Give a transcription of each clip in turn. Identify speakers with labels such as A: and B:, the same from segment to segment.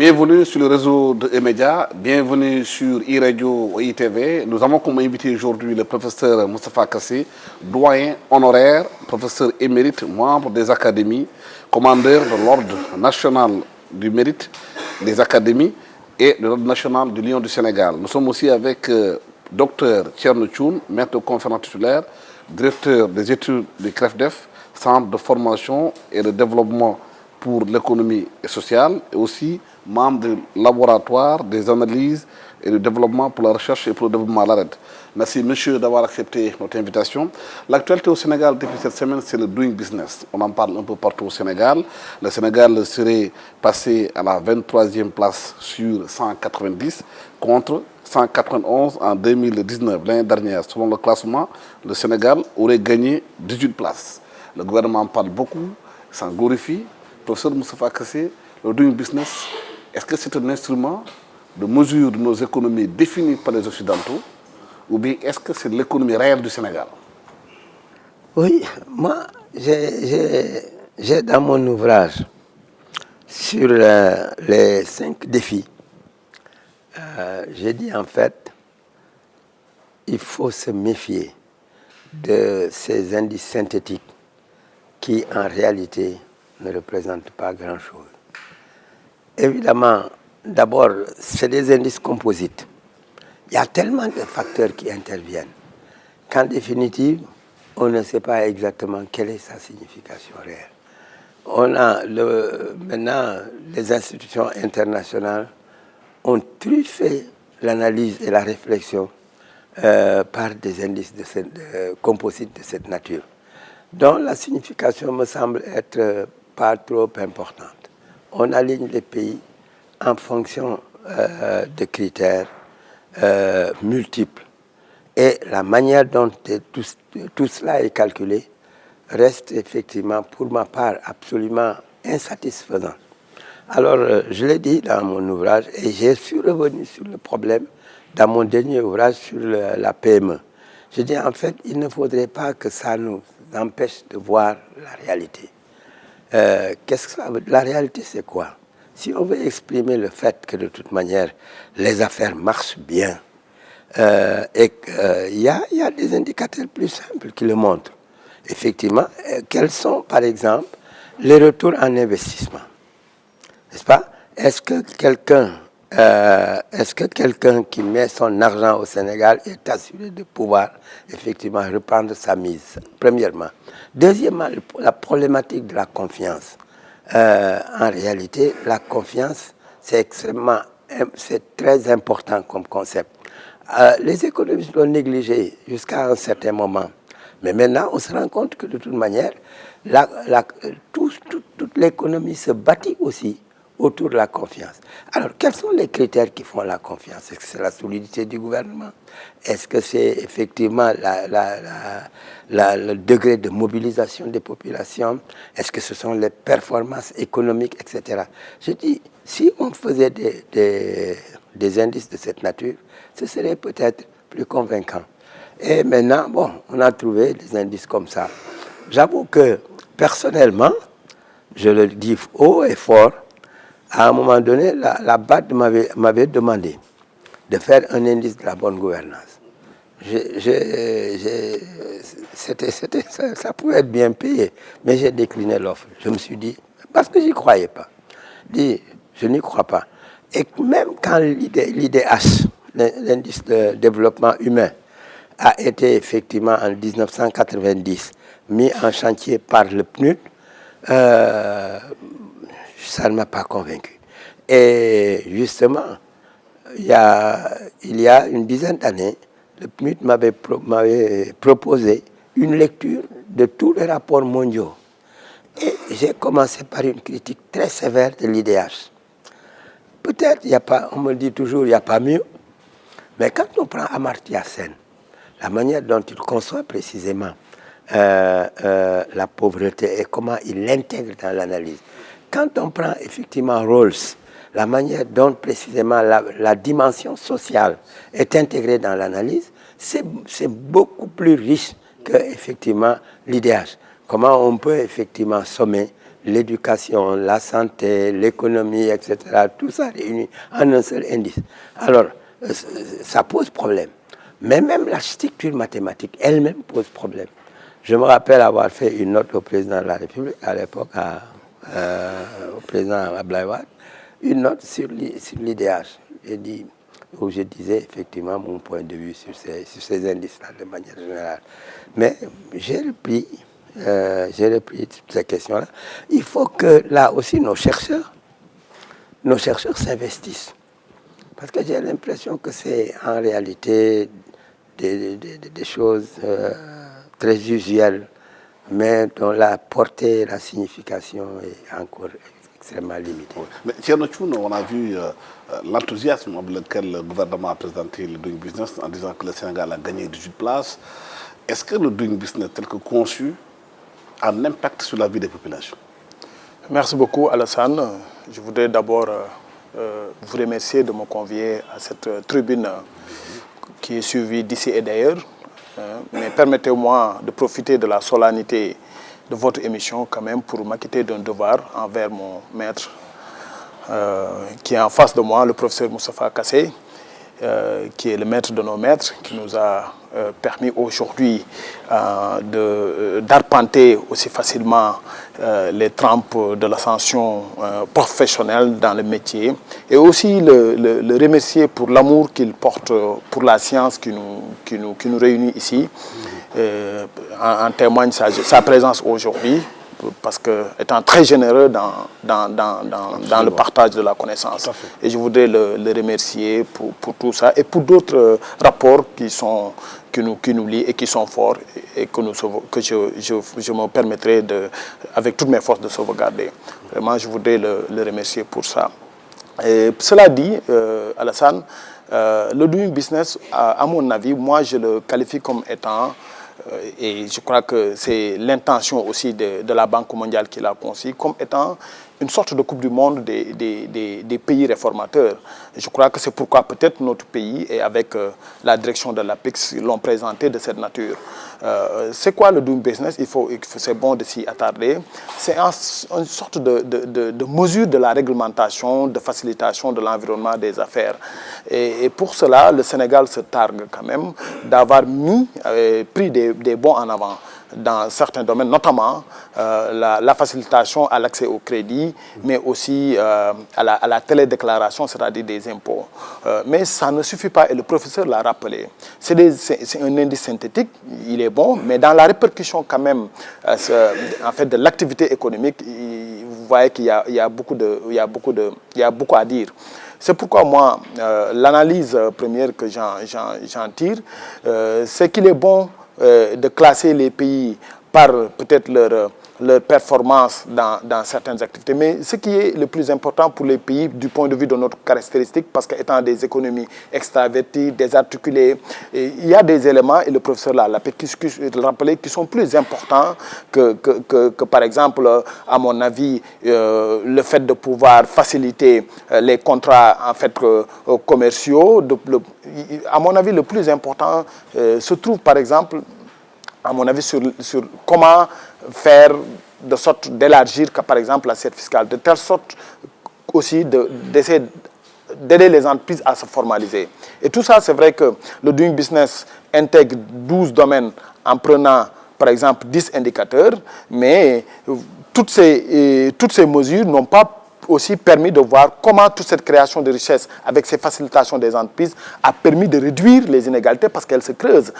A: Bienvenue sur le réseau de E-Média, bienvenue sur e-radio ou ITV. Nous avons comme invité aujourd'hui le professeur Moustapha Kassé, doyen honoraire, professeur émérite, membre des académies, commandeur de l'Ordre national du mérite des académies et de l'Ordre national de l'Union du Sénégal. Nous sommes aussi avec Dr Thierno Thioune, maître de conférence titulaire, directeur des études du CREFDEF, Centre de formation et de développement pour l'économie sociale, et aussi membre du laboratoire des analyses et du développement pour la recherche et pour le développement à l'ARED. Merci, monsieur, d'avoir accepté notre invitation. L'actualité au Sénégal depuis cette semaine, c'est le doing business. On en parle un peu partout au Sénégal. Le Sénégal serait passé à la 23e place sur 190 contre 191 en 2019. L'année dernière, selon le classement, le Sénégal aurait gagné 18 places. Le gouvernement en parle beaucoup, s'en glorifie. Professeur Moustapha Kassé, le doing business, est-ce que c'est un instrument de mesure de nos économies définies par les Occidentaux, ou bien est-ce que c'est l'économie réelle du Sénégal?
B: Oui, moi, j'ai dans mon ouvrage sur les 5 défis, j'ai dit en fait, il faut se méfier de ces indices synthétiques qui en réalité ne représentent pas grand-chose. Évidemment, d'abord, c'est des indices composites. Il y a tellement de facteurs qui interviennent qu'en définitive, on ne sait pas exactement quelle est sa signification réelle. On a maintenant, les institutions internationales ont truffé l'analyse et la réflexion par des indices composites de cette nature, dont la signification me semble être pas trop importante. On aligne les pays en fonction de critères multiples. Et la manière dont tout cela est calculé reste effectivement, pour ma part, absolument insatisfaisant. Alors, je l'ai dit dans mon ouvrage, et j'ai suis revenu sur le problème dans mon dernier ouvrage sur la PME. Je dis en fait, il ne faudrait pas que ça nous empêche de voir la réalité. Qu'est-ce que ça veut dire? La réalité, c'est quoi? Si on veut exprimer le fait que de toute manière, les affaires marchent bien, et qu'il y a des indicateurs plus simples qui le montrent. Effectivement, quels sont, par exemple, les retours en investissement? N'est-ce pas? Est-ce que quelqu'un qui met son argent au Sénégal est assuré de pouvoir effectivement reprendre sa mise, premièrement. Deuxièmement, la problématique de la confiance. En réalité, la confiance, c'est très important comme concept. Les économistes l'ont négligé jusqu'à un certain moment. Mais maintenant, on se rend compte que de toute manière, toute l'économie se bâtit aussi autour de la confiance. Alors, quels sont les critères qui font la confiance? Est-ce que c'est la solidité du gouvernement? Est-ce que c'est effectivement le degré de mobilisation des populations? Est-ce que ce sont les performances économiques, etc.? Je dis, si on faisait des indices de cette nature, ce serait peut-être plus convaincant. Et maintenant, bon, on a trouvé des indices comme ça. J'avoue que, personnellement, je le dis haut et fort, à un moment donné, la BAD m'avait demandé de faire un indice de la bonne gouvernance. Ça pouvait être bien payé, mais j'ai décliné l'offre. Je me suis dit, parce que je n'y croyais pas. Je n'y crois pas. Et même quand l'IDH, l'indice de développement humain, a été effectivement en 1990 mis en chantier par le PNUD, ça ne m'a pas convaincu. Et justement, il y a une dizaine d'années, le PNUD m'avait proposé une lecture de tous les rapports mondiaux. Et j'ai commencé par une critique très sévère de l'IDH. Peut-être, on me dit toujours, il n'y a pas mieux. Mais quand on prend Amartya Sen, la manière dont il conçoit précisément la pauvreté et comment il l'intègre dans l'analyse. Quand on prend effectivement Rawls, la manière dont précisément la dimension sociale est intégrée dans l'analyse, c'est beaucoup plus riche que effectivement l'IDH. comment on peut effectivement sommer l'éducation, la santé, l'économie, etc., tout ça réuni en un seul indice. Alors, ça pose problème. Mais même la structure mathématique elle-même pose problème. Je me rappelle avoir fait une note au président de la République, à l'époque, au président Abdoulaye Wade, une note sur l'IDH. Où je disais effectivement mon point de vue sur ces indices-là de manière générale. Mais j'ai repris toutes ces questions-là. Il faut que là aussi nos chercheurs s'investissent. Parce que j'ai l'impression que c'est en réalité des choses très usuelles, mais dont la portée, la signification est encore extrêmement limitée.
A: Oui. Mais Thierno Thioune, on a vu l'enthousiasme avec lequel le gouvernement a présenté le Doing Business en disant que le Sénégal a gagné 18 places. Est-ce que le Doing Business tel que conçu a un impact sur la vie des populations?
C: Merci beaucoup Alassane. Je voudrais d'abord vous remercier de me convier à cette tribune qui est suivie d'ici et d'ailleurs. Mais permettez-moi de profiter de la solennité de votre émission quand même pour m'acquitter d'un devoir envers mon maître qui est en face de moi, le professeur Moustapha Kassé, qui est le maître de nos maîtres, qui nous a permis aujourd'hui d'arpenter aussi facilement les trempes de l'ascension professionnelle dans le métier, et aussi le remercier pour l'amour qu'il porte pour la science qui nous réunit ici. En témoigne sa présence aujourd'hui, parce que étant très généreux dans le partage de la connaissance. Et je voudrais le remercier pour tout ça et pour d'autres rapports qui nous lient et qui sont forts et que je me permettrai avec toutes mes forces de sauvegarder. Vraiment, je voudrais le remercier pour ça. Et cela dit, Alassane, le Doing Business, à mon avis, moi je le qualifie comme étant, et je crois que c'est l'intention aussi de la Banque mondiale qui l'a conçu, comme étant une sorte de Coupe du Monde des pays réformateurs. Je crois que c'est pourquoi peut-être notre pays, et avec la direction de l'APEX, l'ont présenté de cette nature. C'est quoi le Doing Business? C'est bon de s'y attarder. C'est une sorte de mesure de la réglementation, de facilitation de l'environnement des affaires. Et pour cela, le Sénégal se targue quand même d'avoir pris des bons en avant dans certains domaines, notamment la facilitation à l'accès au crédit, mais aussi à la télédéclaration, c'est-à-dire des impôts. Mais ça ne suffit pas, et le professeur l'a rappelé. C'est un indice synthétique, il est bon, mais dans la répercussion quand même en fait, de l'activité économique, vous voyez qu'il y a beaucoup à dire. C'est pourquoi moi, l'analyse première que j'en tire, c'est qu'il est bon de classer les pays par peut-être leur performance dans certaines activités. Mais ce qui est le plus important pour les pays du point de vue de notre caractéristique, parce qu'étant des économies extraverties, désarticulées, il y a des éléments, et le professeur l'a rappelé, qui sont plus importants que par exemple, à mon avis, le fait de pouvoir faciliter les contrats en fait, commerciaux. À mon avis, le plus important se trouve par exemple, à mon avis, sur comment faire de sorte d'élargir, par exemple, l'assiette fiscale, de telle sorte aussi d'essayer d'aider les entreprises à se formaliser. Et tout ça, c'est vrai que le Doing Business intègre 12 domaines en prenant, par exemple, 10 indicateurs, mais toutes ces mesures n'ont pas aussi permis de voir comment toute cette création de richesse avec ces facilitations des entreprises a permis de réduire les inégalités parce qu'elles se creusent.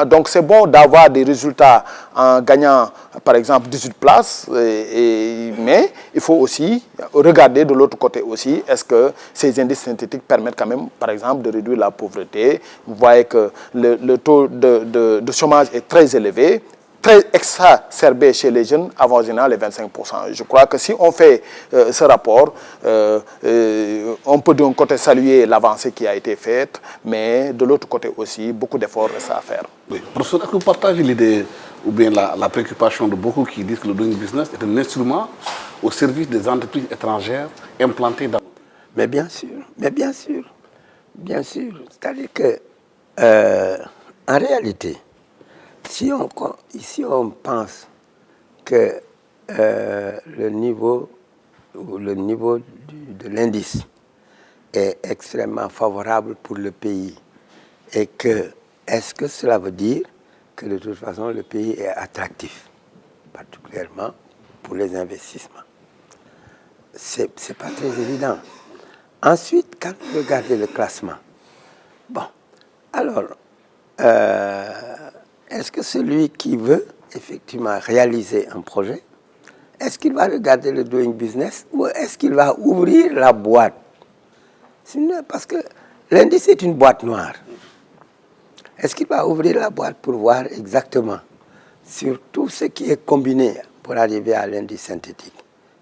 C: Donc c'est bon d'avoir des résultats en gagnant par exemple 18 places, mais il faut aussi regarder de l'autre côté aussi, est-ce que ces indices synthétiques permettent quand même par exemple de réduire la pauvreté. Vous voyez que le taux de chômage est très élevé, très exacerbé chez les jeunes, avoisinant les 25%. Je crois que si on fait ce rapport, on peut d'un côté saluer l'avancée qui a été faite, mais de l'autre côté aussi, beaucoup d'efforts restent à faire.
A: Oui. Professeur, est-ce que vous partagez l'idée ou bien la préoccupation de beaucoup qui disent que le Doing Business est un instrument au service des entreprises étrangères implantées dans...
B: Mais bien sûr, bien sûr. C'est-à-dire que, en réalité, si on pense que le niveau de l'indice est extrêmement favorable pour le pays et que, est-ce que cela veut dire que de toute façon le pays est attractif, particulièrement pour les investissements? C'est pas très évident. Ensuite, quand vous regardez le classement, bon, alors, est-ce que celui qui veut effectivement réaliser un projet, est-ce qu'il va regarder le doing business ou est-ce qu'il va ouvrir la boîte? Parce que l'indice est une boîte noire. Est-ce qu'il va ouvrir la boîte pour voir exactement sur tout ce qui est combiné pour arriver à l'indice synthétique?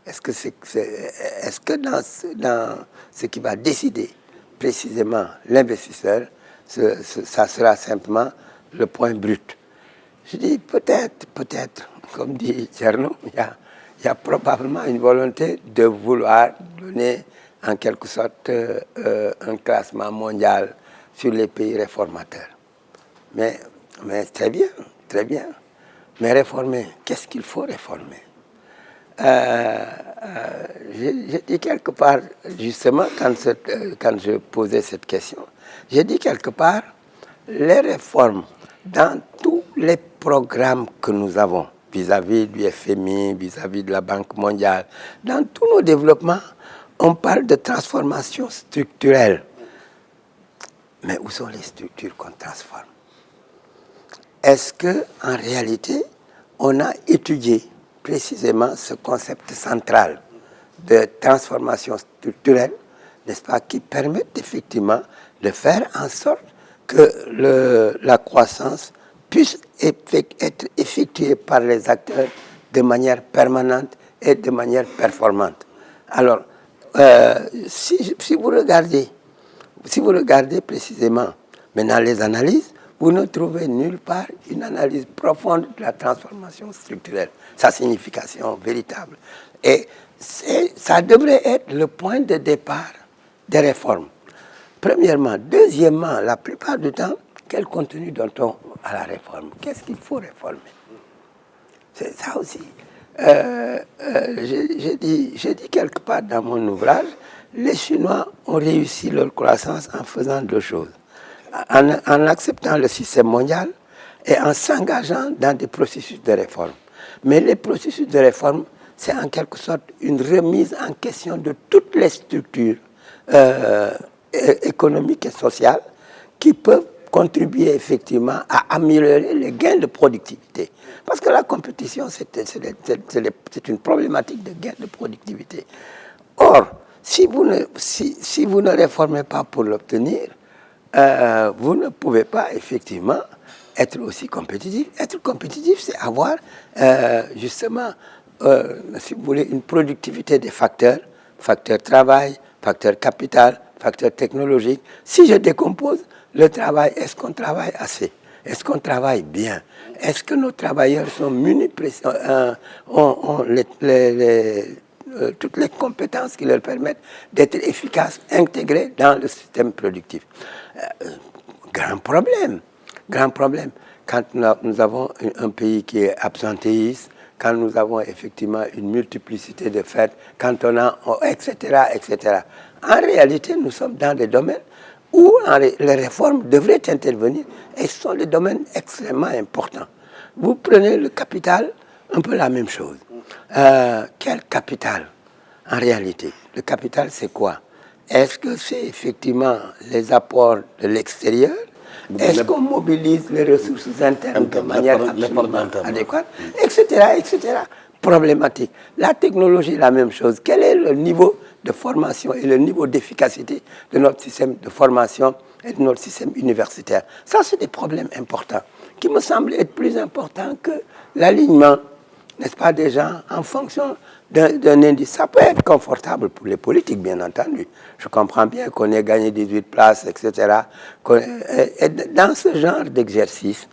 B: Est-ce que dans ce qui va décider précisément l'investisseur, ça sera simplement le point brut? Je dis peut-être, comme dit Tcherno, il y a probablement une volonté de vouloir donner en quelque sorte un classement mondial sur les pays réformateurs. Mais très bien, très bien. Mais réformer, qu'est-ce qu'il faut réformer? J'ai dit quelque part, justement, quand je posais cette question, j'ai dit quelque part, les réformes dans tous les programmes que nous avons, vis-à-vis du FMI, vis-à-vis de la Banque mondiale, dans tous nos développements, on parle de transformation structurelle. Mais où sont les structures qu'on transforme? Est-ce qu'en réalité, on a étudié précisément ce concept central de transformation structurelle, n'est-ce pas, qui permet effectivement de faire en sorte que la croissance puisse être effectuée par les acteurs de manière permanente et de manière performante. Alors, si vous regardez précisément maintenant les analyses, vous ne trouvez nulle part une analyse profonde de la transformation structurelle, sa signification véritable. Et ça devrait être le point de départ des réformes. Premièrement. Deuxièmement, la plupart du temps, quel contenu donne-t-on à la réforme? Qu'est-ce qu'il faut réformer? C'est ça aussi. J'ai dit quelque part dans mon ouvrage, les Chinois ont réussi leur croissance en faisant deux choses. En acceptant le système mondial et en s'engageant dans des processus de réforme. Mais les processus de réforme, c'est en quelque sorte une remise en question de toutes les structures économiques et sociales qui peuvent contribuer effectivement à améliorer les gains de productivité. Parce que la compétition, c'est une problématique de gain de productivité. Or, si vous ne réformez pas pour l'obtenir, vous ne pouvez pas effectivement être aussi compétitif. Être compétitif, c'est avoir justement, si vous voulez, une productivité des facteurs, facteur travail, facteur capital, facteur technologique. Si je décompose le travail, est-ce qu'on travaille assez? Est-ce qu'on travaille bien? Est-ce que nos travailleurs sont munis, ont toutes les compétences qui leur permettent d'être efficaces, intégrés dans le système productif? Grand problème. Quand nous avons un pays qui est absentéiste, quand nous avons effectivement une multiplicité de fêtes, quand on a, etc., etc. En réalité, nous sommes dans des domaines où les réformes devraient intervenir et ce sont des domaines extrêmement importants. Vous prenez le capital, un peu la même chose. Quel capital, en réalité? Le capital, c'est quoi? Est-ce que c'est effectivement les apports de l'extérieur? Est-ce qu'on mobilise les ressources internes de manière absolument adéquate? Etc., etc. Problématique. La technologie, la même chose. Quel est le niveau de formation et le niveau d'efficacité de notre système de formation et de notre système universitaire? Ça, c'est des problèmes importants qui me semblent être plus importants que l'alignement, n'est-ce pas, des gens en fonction d'un indice. Ça peut être confortable pour les politiques, bien entendu. Je comprends bien qu'on ait gagné 18 places, etc. Et dans ce genre d'exercice,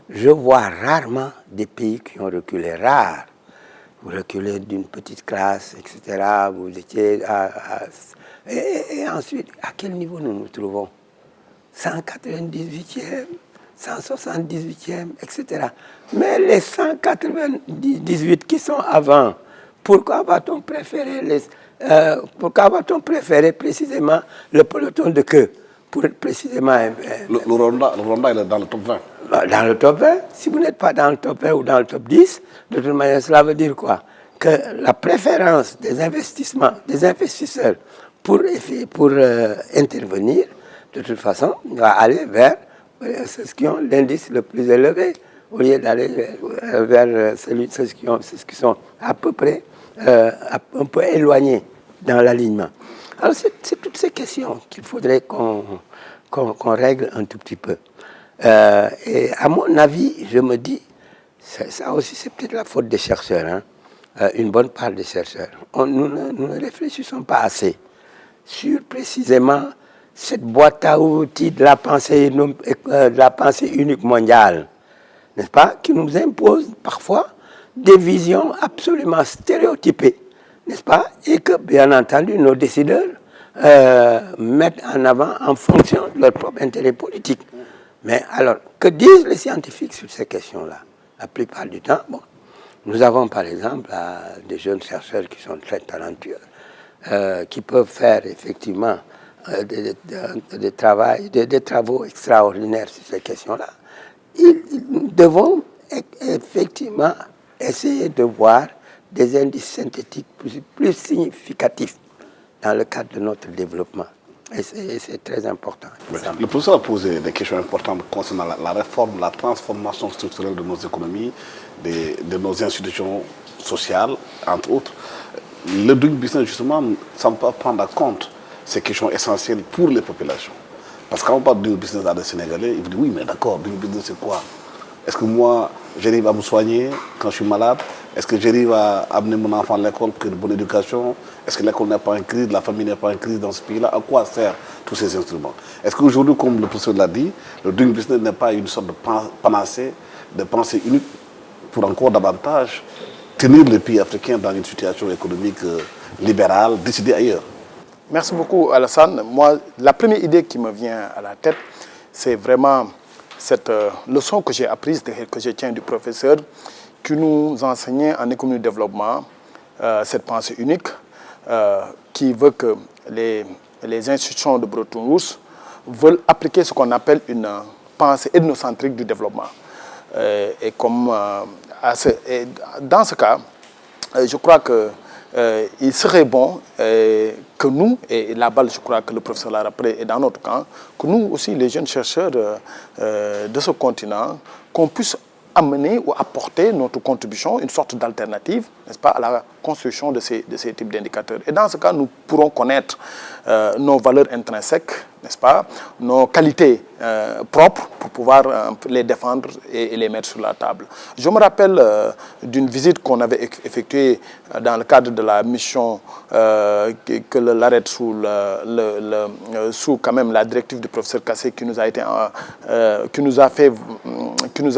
B: je vois rarement des pays qui ont reculé. Rare. Vous reculez d'une petite classe, etc. Vous étiez et ensuite, à quel niveau nous nous trouvons? 198e, 178e, etc. Mais les 198 qui sont avant, pourquoi va-t-on préférer précisément le peloton de queue pour précisément...
A: Le Rwanda, il est dans le top 20.
B: Dans le top 20, si vous n'êtes pas dans le top 20 ou dans le top 10, de toute manière, cela veut dire quoi? Que la préférence des investisseurs pour intervenir, de toute façon, va aller vers ceux qui ont l'indice le plus élevé, au lieu d'aller vers ceux qui sont à peu près un peu éloignés dans l'alignement. Alors c'est toutes ces questions qu'il faudrait qu'on règle un tout petit peu. Et à mon avis, je me dis, ça aussi c'est peut-être la faute des chercheurs, hein? Une bonne part des chercheurs. Nous ne réfléchissons pas assez sur précisément cette boîte à outils de la pensée unique mondiale, n'est-ce pas, qui nous impose parfois des visions absolument stéréotypées, n'est-ce pas, et que, bien entendu, nos décideurs mettent en avant en fonction de leur propre intérêt politique. Mais alors, que disent les scientifiques sur ces questions-là? La plupart du temps, bon, nous avons par exemple des jeunes chercheurs qui sont très talentueux, qui peuvent faire effectivement des travaux extraordinaires sur ces questions-là. Nous devons effectivement essayer de voir des indices synthétiques plus significatifs dans le cadre de notre développement. Et c'est très important.
A: Le professeur a posé des questions importantes concernant la réforme, la transformation structurelle de nos économies, de nos institutions sociales, entre autres. Le doing business, justement, ne semble pas prendre en compte ces questions essentielles pour les populations. Parce que quand on parle de doing business à des Sénégalais, ils vous disent oui, mais d'accord, doing business c'est quoi? Est-ce que moi, j'arrive à me soigner quand je suis malade? Est-ce que j'arrive à amener mon enfant à l'école pour qu'il ait une bonne éducation? Est-ce que l'école n'est pas en crise, la famille n'est pas en crise dans ce pays-là? À quoi servent tous ces instruments? Est-ce qu'aujourd'hui, comme le professeur l'a dit, le doing business n'est pas une sorte de panacée, de pensée unique pour encore davantage tenir les pays africains dans une situation économique libérale, décidée ailleurs?
C: Merci beaucoup, Alassane. Moi, la première idée qui me vient à la tête, c'est vraiment cette leçon que j'ai apprise, que je tiens du professeur, qui nous enseignait en économie de développement cette pensée unique, qui veut que les institutions de Bretton Woods veulent appliquer ce qu'on appelle une pensée ethnocentrique du développement. Et dans ce cas, je crois que il serait bon que nous, et la balle, je crois que le professeur l'a rappelé, est dans notre camp, que nous aussi, les jeunes chercheurs de ce continent, qu'on puisse amener ou apporter notre contribution, une sorte d'alternative, n'est-ce pas, à la construction de ces types d'indicateurs. Et dans ce cas, nous pourrons connaître nos valeurs intrinsèques, n'est-ce pas, nos qualités propres pour pouvoir les défendre et les mettre sur la table. Je me rappelle d'une visite qu'on avait effectuée dans le cadre de la mission que l'arrête sous quand même la directive du professeur Kassé qui nous a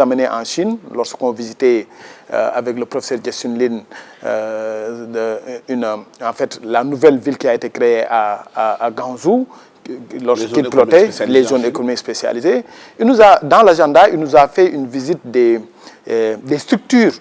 C: mené en Chine lorsqu'on visitait avec le professeur Jessun Lin en fait la nouvelle ville qui a été créée à Guangzhou lorsqu'il pilotait les zones économiques spécialisées. Dans l'agenda, il nous a fait une visite des structures,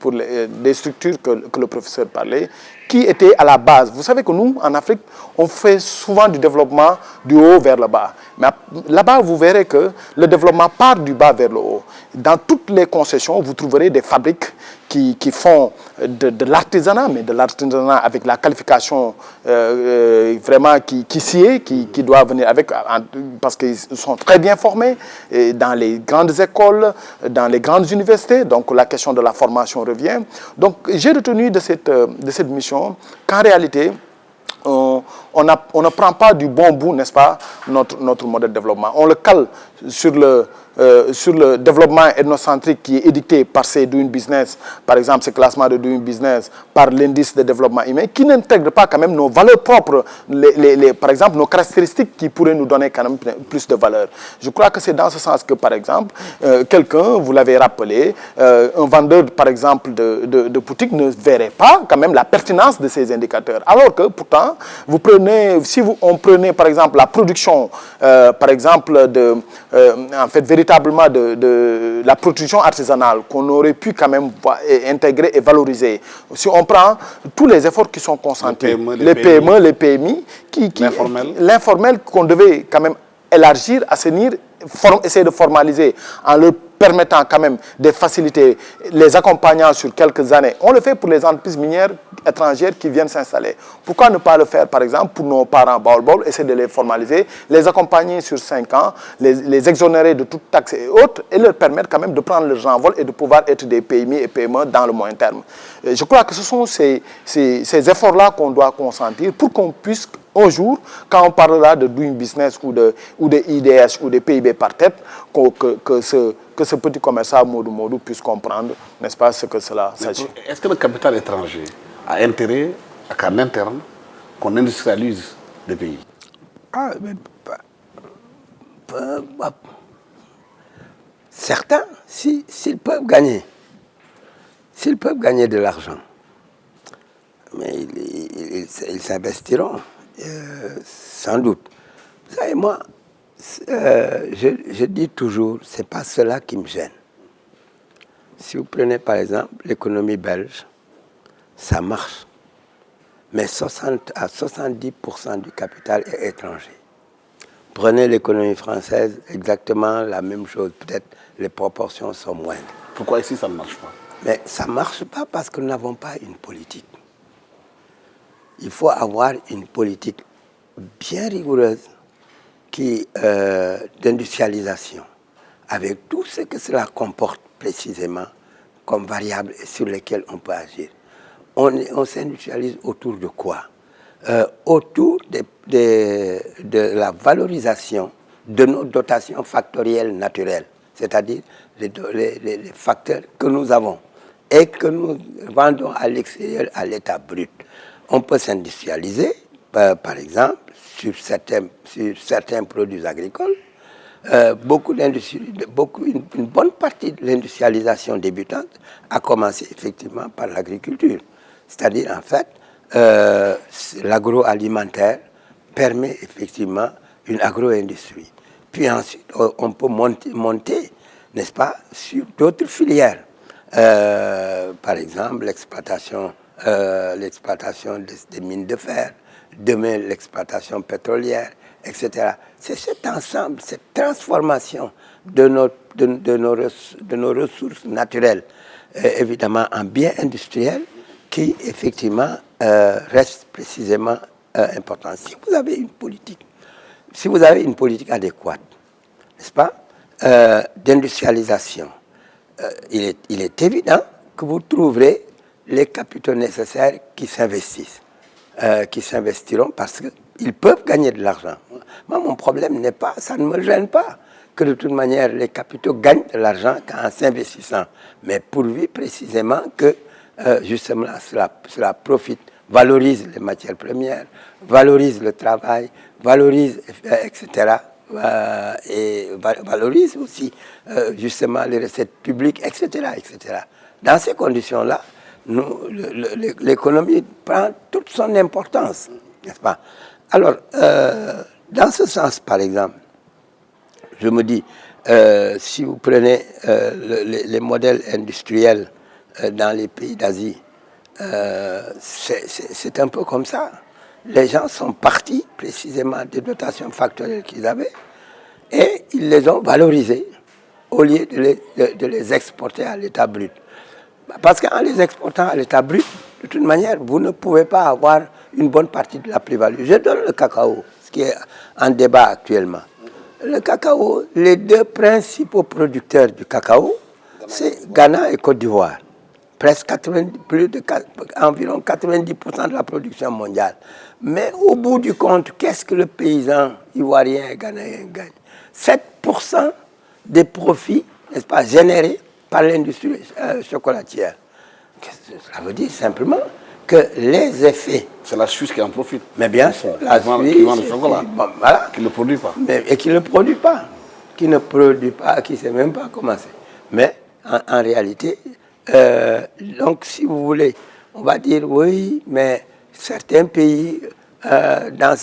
C: des structures que le professeur parlait, qui étaient à la base. Vous savez que nous, en Afrique, on fait souvent du développement du haut vers le bas. Mais là-bas, vous verrez que le développement part du bas vers le haut. Dans toutes les concessions, vous trouverez des fabriques qui font de l'artisanat, mais de l'artisanat avec la qualification vraiment qui sied, qui doit venir avec, parce qu'ils sont très bien formés dans les grandes écoles, dans les grandes universités. Donc la question de la formation revient. Donc j'ai retenu de cette mission qu'en réalité, on ne prend pas du bon bout, n'est-ce pas, notre modèle de développement. On le cale sur le développement ethnocentrique qui est édicté par ces doing business, par exemple ces classements de doing business, par l'indice de développement humain, qui n'intègre pas quand même nos valeurs propres, par exemple nos caractéristiques qui pourraient nous donner quand même plus de valeur. Je crois que c'est dans ce sens que, par exemple, quelqu'un, vous l'avez rappelé, un vendeur, par exemple, de boutique ne verrait pas quand même la pertinence de ces indicateurs. Alors que, pourtant, vous prenez on prenait par exemple la production, par exemple, en fait, véritablement de la production artisanale qu'on aurait pu quand même intégrer et valoriser. Si on prend tous les efforts qui sont consentis, les PME, les PMI, l'informel qu'on devait quand même élargir, assainir, essayer de formaliser en leur permettant quand même de faciliter, les accompagnant sur quelques années. On le fait pour les entreprises minières étrangères qui viennent s'installer. Pourquoi ne pas le faire, par exemple, pour nos parents baol, essayer de les formaliser, les accompagner sur 5 ans, les exonérer de toute taxe et autres, et leur permettre quand même de prendre leur envol et de pouvoir être des PMI et PME dans le moyen terme. Je crois que ce sont ces efforts-là qu'on doit consentir pour qu'on puisse, un jour, quand on parlera de doing business ou de IDS ou de PIB par tête, que ce petit commerçant Modou puisse comprendre, n'est-ce pas, ce que cela s'agit.
A: Est-ce que le capital étranger a intérêt à qu'en interne, qu'on industrialise des pays?
B: Certains, s'ils peuvent gagner de l'argent, mais ils s'investiront, sans doute. Vous savez, moi, je dis toujours, ce n'est pas cela qui me gêne. Si vous prenez par exemple l'économie belge, ça marche. Mais 60 à 70% du capital est étranger. Prenez l'économie française, exactement la même chose. Peut-être les proportions sont moindres.
A: Pourquoi ici ça ne marche pas?
B: Mais ça ne marche pas parce que nous n'avons pas une politique. Il faut avoir une politique bien rigoureuse d'industrialisation, avec tout ce que cela comporte précisément comme variables sur lesquelles on peut agir. On s'industrialise autour de quoi? Autour de la valorisation de nos dotations factorielles naturelles, c'est-à-dire les facteurs que nous avons et que nous vendons à l'extérieur à l'état brut. On peut s'industrialiser, par exemple, sur certains produits agricoles. Une bonne partie de l'industrialisation débutante a commencé effectivement par l'agriculture. C'est-à-dire, en fait, l'agroalimentaire permet effectivement une agro-industrie. Puis ensuite, on peut monter, n'est-ce pas, sur d'autres filières. Par exemple, l'exploitation des mines de fer, demain l'exploitation pétrolière, etc. C'est cet ensemble, cette transformation de nos ressources naturelles, évidemment en biens industriels, qui effectivement reste précisément important. Si vous avez une politique adéquate, n'est-ce pas, d'industrialisation, il est évident que vous trouverez les capitaux nécessaires qui s'investiront parce qu'ils peuvent gagner de l'argent. Moi, mon problème n'est pas, ça ne me gêne pas que de toute manière les capitaux gagnent de l'argent en s'investissant, mais pourvu précisément que justement cela profite, valorise les matières premières, valorise le travail, valorise, etc., et valorise aussi justement les recettes publiques, etc., etc. Dans ces conditions-là, l'économie prend toute son importance, n'est-ce pas? Alors, dans ce sens, par exemple, je me dis, si vous prenez les modèles industriels dans les pays d'Asie, c'est un peu comme ça. Les gens sont partis précisément des dotations factorielles qu'ils avaient et ils les ont valorisées au lieu de les exporter à l'état brut. Parce qu'en les exportant à l'état brut, de toute manière, vous ne pouvez pas avoir une bonne partie de la plus-value. Je donne le cacao, ce qui est en débat actuellement. Le cacao, les deux principaux producteurs du cacao, c'est Ghana et Côte d'Ivoire. Presque environ 90% de la production mondiale. Mais au bout du compte, qu'est-ce que le paysan ivoirien et ghanéen gagne? 7% des profits, n'est-ce pas, générés par l'industrie chocolatière. Ça veut dire simplement que les effets...
A: C'est la Suisse qui en profite.
B: Mais bien sûr, la Suisse...
A: Qui vend le chocolat, voilà, qui ne le produit pas.
B: Et qui ne le produit pas. Qui ne produit pas, qui ne sait même pas comment c'est. Mais en réalité, donc si vous voulez, on va dire oui, mais certains pays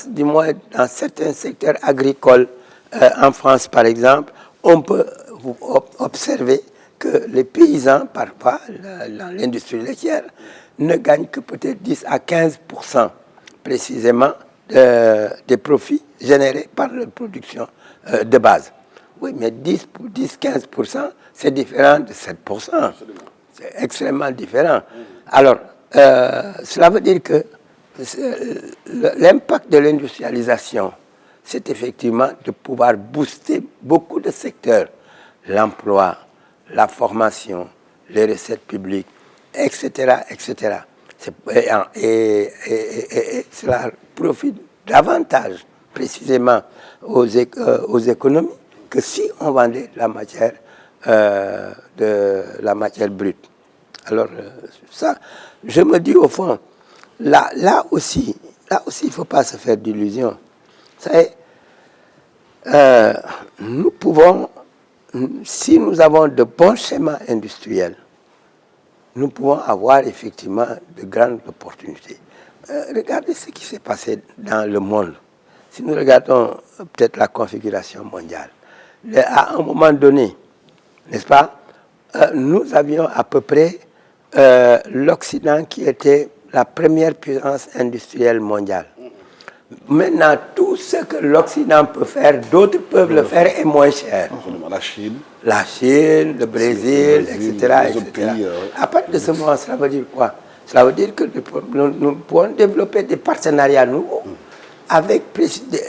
B: du moins dans certains secteurs agricoles, en France par exemple, on peut observer que les paysans, parfois, dans l'industrie laitière, ne gagnent que peut-être 10 à 15% précisément des profits générés par leur production de base. Oui, mais 10-15%, c'est différent de 7%. C'est extrêmement différent. Alors, cela veut dire que l'impact de l'industrialisation, c'est effectivement de pouvoir booster beaucoup de secteurs. L'emploi, la formation, les recettes publiques, etc., etc. Et cela profite davantage précisément aux économies que si on vendait la matière brute. Alors ça, je me dis au fond, là aussi, il ne faut pas se faire d'illusions. Nous pouvons, si nous avons de bons schémas industriels, nous pouvons avoir effectivement de grandes opportunités. Regardez ce qui s'est passé dans le monde. Si nous regardons peut-être la configuration mondiale, à un moment donné, n'est-ce pas, nous avions à peu près l'Occident qui était la première puissance industrielle mondiale. Maintenant, tout ce que l'Occident peut faire, d'autres peuvent le faire et moins cher. La Chine, le Brésil, etc. À partir de ce moment, cela veut dire quoi? Cela veut dire que nous pouvons développer des partenariats nouveaux avec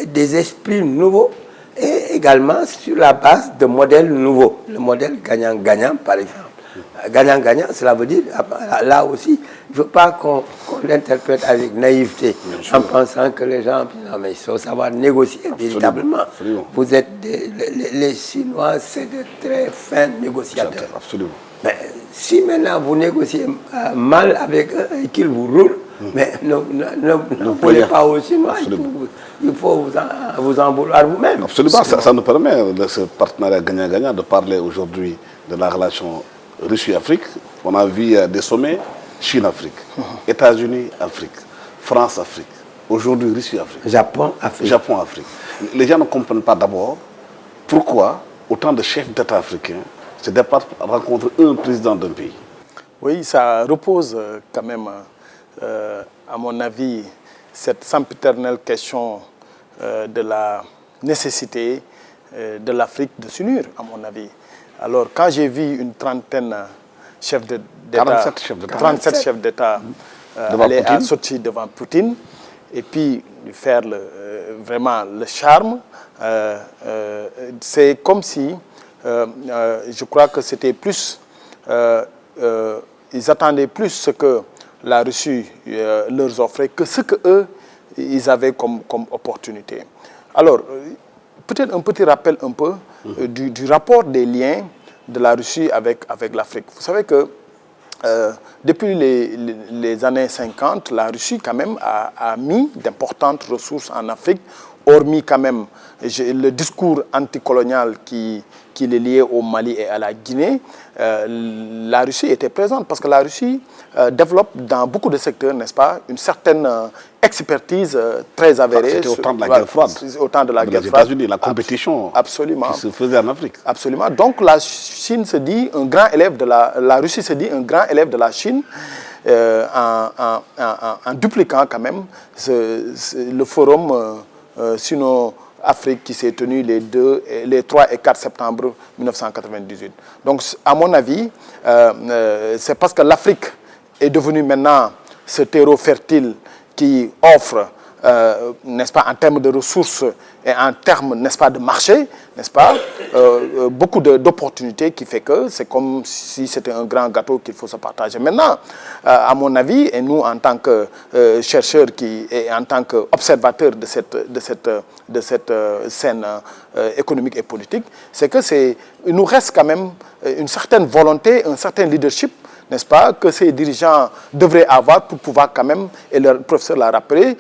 B: des esprits nouveaux et également sur la base de modèles nouveaux. Le modèle gagnant-gagnant, par exemple. Gagnant-gagnant, cela veut dire, là aussi, il ne faut pas qu'on l'interprète avec naïveté, en pensant que les gens, non mais il faut savoir négocier véritablement.
A: Absolument.
B: Vous êtes les Chinois, c'est de très fins négociateurs.
A: Absolument.
B: Mais si maintenant vous négociez mal avec eux et qu'ils vous roulent, mais ne voulez pas aux Chinois, il faut vous en vouloir vous-même.
A: Absolument, ça nous permet, de ce partenariat gagnant-gagnant, de parler aujourd'hui de la relation Russie-Afrique. On a vu des sommets Chine-Afrique, États-Unis-Afrique, France-Afrique, aujourd'hui Russie-Afrique.
B: Japon-Afrique.
A: Japon-Afrique. Les gens ne comprennent pas d'abord pourquoi autant de chefs d'État africains se déplacent pour rencontrer un président d'un pays.
C: Oui, ça repose quand même, à mon avis, cette sempiternelle question de la nécessité de l'Afrique de s'unir, à mon avis. Alors, quand j'ai vu une trentaine chefs d'État, 37 chefs d'État aller à Sochi devant Poutine, et puis faire vraiment le charme, c'est comme si, je crois que c'était plus, ils attendaient plus ce que la Russie leur offrait que ce qu'eux, ils avaient comme opportunité. Alors, peut-être un petit rappel un peu du rapport des liens de la Russie avec l'Afrique. Vous savez que depuis les années 50, la Russie quand même a mis d'importantes ressources en Afrique, hormis quand même le discours anticolonial qui est lié au Mali et à la Guinée. La Russie était présente parce que la Russie développe dans beaucoup de secteurs, n'est-ce pas, une certaine expertise très avérée.
A: C'était au temps de la guerre froide.
C: Au temps de la guerre
A: froide. Les États-Unis, la compétition qui se faisait en Afrique.
C: Absolument. Donc la Chine se dit un grand élève de la Russie se dit un grand élève de la Chine en dupliquant quand même le forum Sino-Afrique qui s'est tenu les 3 et 4 septembre 1998. Donc à mon avis, c'est parce que l'Afrique est devenue maintenant ce terreau fertile qui offre, n'est-ce pas, en termes de ressources et en termes, n'est-ce pas, de marché, n'est-ce pas, beaucoup d'opportunités qui fait que c'est comme si c'était un grand gâteau qu'il faut se partager. Maintenant, à mon avis, et nous en tant que chercheurs et en tant qu'observateurs de cette scène économique et politique, c'est que il nous reste quand même une certaine volonté, un certain leadership, n'est-ce pas, que ces dirigeants devraient avoir pour pouvoir quand même, et le professeur l'a rappelé,